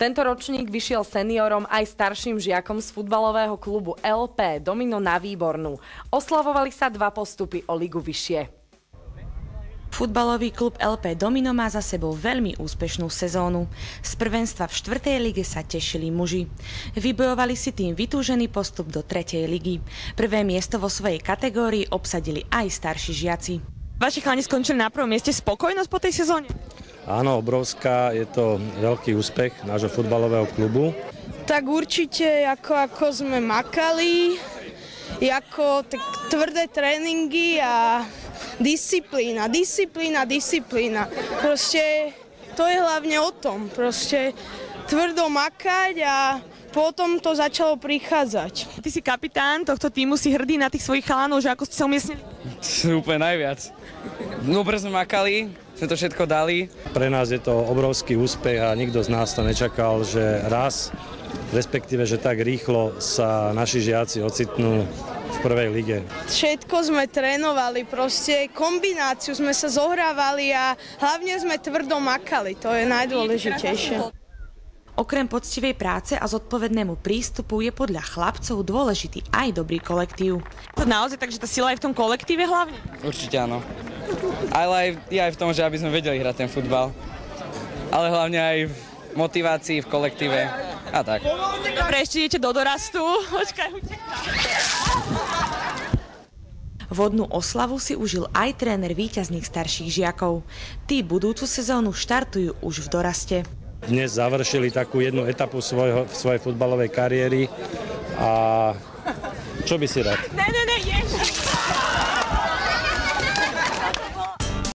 Tento ročník vyšiel seniorom aj starším žiakom z futbalového klubu LP Domino na Výbornú. Oslavovali sa 2 postupy o ligu vyššie. Futbalový klub LP Domino má za sebou veľmi úspešnú sezónu. Z prvenstva v 4. lige sa tešili muži. Vybojovali si tým vytúžený postup do 3. ligy. Prvé miesto vo svojej kategórii obsadili aj starší žiaci. Vaši chalani skončili na prvom mieste. Spokojnosť po tej sezóne? Áno, obrovská, je to veľký úspech nášho futbalového klubu. Tak určite, ako sme makali, ako tvrdé tréningy a disciplína. Proste to je hlavne o tom, proste tvrdo makať a potom to začalo prichádzať. Ty si kapitán tohto týmu, si hrdý na tých svojich chalanov, že ako ste sa umiestnili? Úplne najviac. Dobre sme makali, sme to všetko dali. Pre nás je to obrovský úspech a nikto z nás to nečakal, že raz, respektíve, že tak rýchlo sa naši žiaci ocitnú v prvej lige. Všetko sme trénovali, proste kombináciu sme sa zohrávali a hlavne sme tvrdo makali, to je najdôležitejšie. Okrem poctivej práce a zodpovednému prístupu je podľa chlapcov dôležitý aj dobrý kolektív. To naozaj tak, že tá sila je v tom kolektíve hlavne? Určite áno. Ale aj v tom, že aby sme vedeli hrať ten futbal. Ale hlavne aj v motivácii, v kolektíve a tak. Dobre, ešte idete do dorastu. Vodnú oslavu si užil aj tréner víťazných starších žiakov. Tí budúcu sezónu štartujú už v doraste. Dnes završili takú jednu etapu svojej futbalovej kariéry a čo by si rád? Ne,